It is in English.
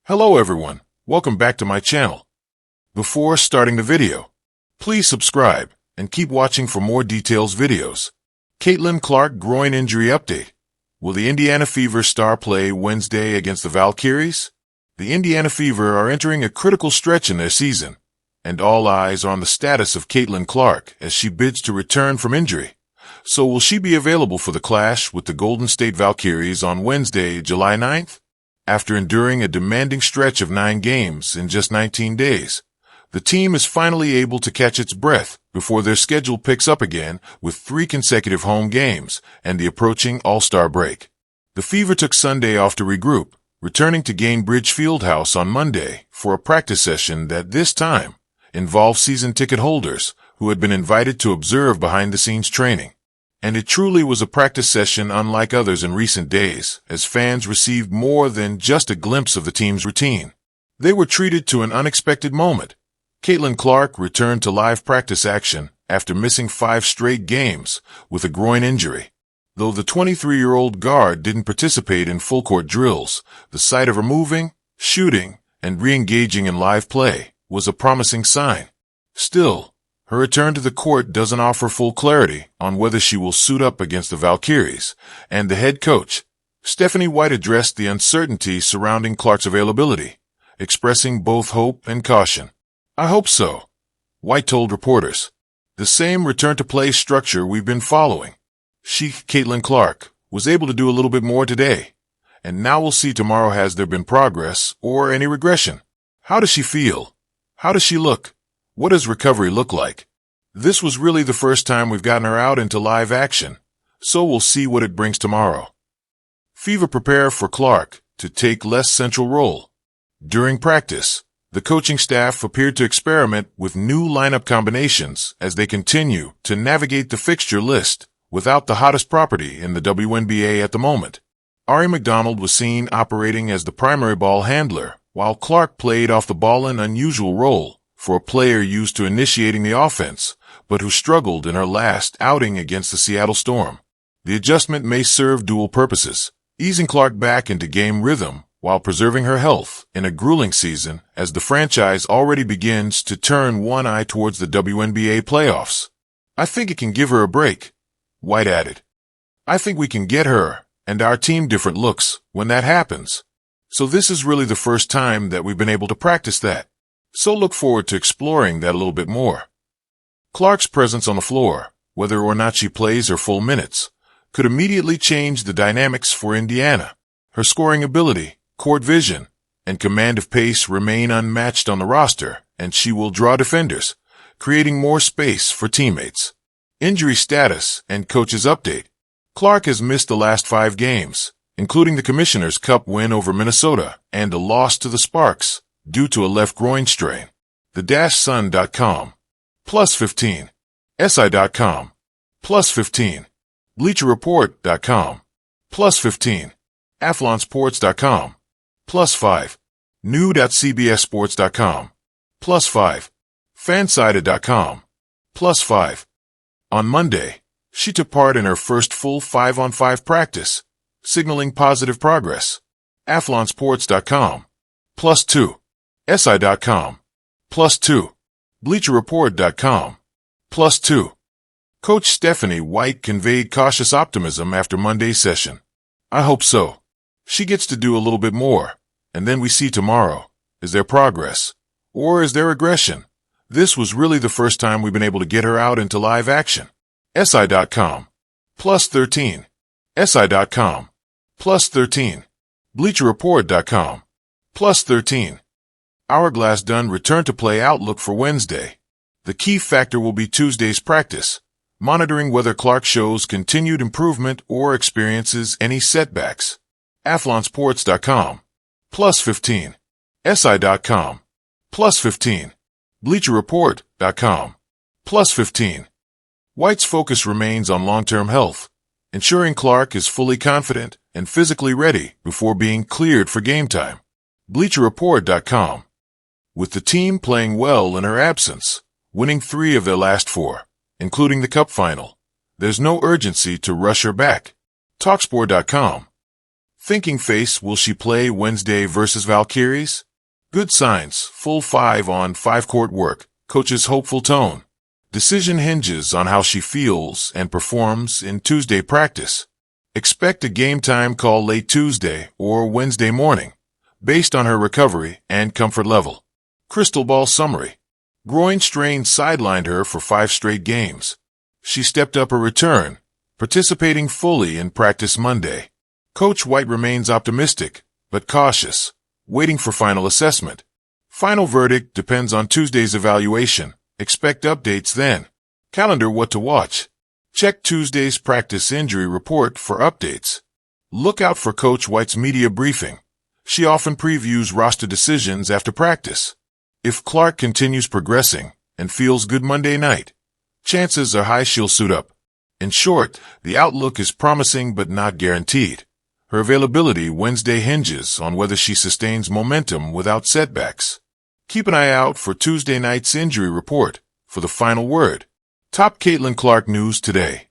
Hello everyone, welcome back to my channel. Before starting the video, please subscribe and keep watching for more details videos. Caitlin Clark groin injury update. Will the Indiana Fever star play Wednesday against the Valkyries? The Indiana Fever are entering a critical stretch in their season, and all eyes are on the status of Caitlin Clark as she bids to return from injury. So will she be available for the clash with the Golden State Valkyries on Wednesday, July 9th? After enduring a demanding stretch of 9 games in just 19 days, the team is finally able to catch its breath before their schedule picks up again with 3 consecutive home games and the approaching All-Star break. The Fever took Sunday off to regroup, returning to Gainbridge Fieldhouse on Monday for a practice session that this time involved season ticket holders who had been invited to observe behind-the-scenes training. And it truly was a practice session unlike others in recent days, as fans received more than just a glimpse of the team's routine. They were treated to an unexpected moment. Caitlin Clark returned to live practice action after missing 5 straight games with a groin injury. Though the 23-year-old guard didn't participate in full-court drills, the sight of her moving, shooting, and re-engaging in live play was a promising sign. Still, her return to the court doesn't offer full clarity on whether she will suit up against the Valkyries, and the head coach, Stephanie White, addressed the uncertainty surrounding Clark's availability, expressing both hope and caution. "I hope so," White told reporters. "The same return-to-play structure we've been following. Caitlin Clark, was able to do a little bit more today, and now we'll see tomorrow has there been progress or any regression. How does she feel? How does she look? What does recovery look like? This was really the first time we've gotten her out into live action, so we'll see what it brings tomorrow." Fever prepare for Clark to take less central role. During practice, the coaching staff appeared to experiment with new lineup combinations as they continue to navigate the fixture list without the hottest property in the WNBA at the moment. Ari McDonald was seen operating as the primary ball handler, while Clark played off the ball an unusual role for a player used to initiating the offense, but who struggled in her last outing against the Seattle Storm. The adjustment may serve dual purposes, easing Clark back into game rhythm while preserving her health in a grueling season as the franchise already begins to turn one eye towards the WNBA playoffs. "I think it can give her a break," White added. "I think we can get her and our team different looks when that happens. So this is really the first time that we've been able to practice that. So look forward to exploring that a little bit more." Clark's presence on the floor, whether or not she plays her full minutes, could immediately change the dynamics for Indiana. Her scoring ability, court vision, and command of pace remain unmatched on the roster, and she will draw defenders, creating more space for teammates. Injury status and coach's update. Clark has missed the last 5 games, including the Commissioner's Cup win over Minnesota and a loss to the Sparks, due to a left groin strain. The-Sun.com, +15. SI.com, +15. BleacherReport.com, +15. AthlonSports.com, +5. New.CBSSports.com, +5. Fansided.com, +5. On Monday, she took part in her first full 5-on-5 practice, signaling positive progress. AthlonSports.com, +2. SI.com, +2. BleacherReport.com, +2. Coach Stephanie White conveyed cautious optimism after Monday's session. "I hope so. She gets to do a little bit more, and then we see tomorrow. Is there progress? Or is there regression? This was really the first time we've been able to get her out into live action." SI.com, +13. SI.com, +13. BleacherReport.com, +13. Hourglass Dunn return-to-play outlook for Wednesday. The key factor will be Tuesday's practice, monitoring whether Clark shows continued improvement or experiences any setbacks. AthlonSports.com, +15. SI.com, +15. BleacherReport.com, +15. White's focus remains on long-term health, ensuring Clark is fully confident and physically ready before being cleared for game time. BleacherReport.com. With the team playing well in her absence, winning 3 of their last 4, including the Cup final, there's no urgency to rush her back. Talksport.com. Thinking face, will she play Wednesday versus Valkyries? Good signs, full 5-on-5 court work, coach's hopeful tone. Decision hinges on how she feels and performs in Tuesday practice. Expect a game time call late Tuesday or Wednesday morning, based on her recovery and comfort level. Crystal ball summary. Groin strain sidelined her for 5 straight games. She stepped up her return, participating fully in practice Monday. Coach White remains optimistic, but cautious, waiting for final assessment. Final verdict depends on Tuesday's evaluation. Expect updates then. Calendar what to watch. Check Tuesday's practice injury report for updates. Look out for Coach White's media briefing. She often previews roster decisions after practice. If Clark continues progressing and feels good Monday night, chances are high she'll suit up. In short, the outlook is promising but not guaranteed. Her availability Wednesday hinges on whether she sustains momentum without setbacks. Keep an eye out for Tuesday night's injury report for the final word. Top Caitlin Clark news today.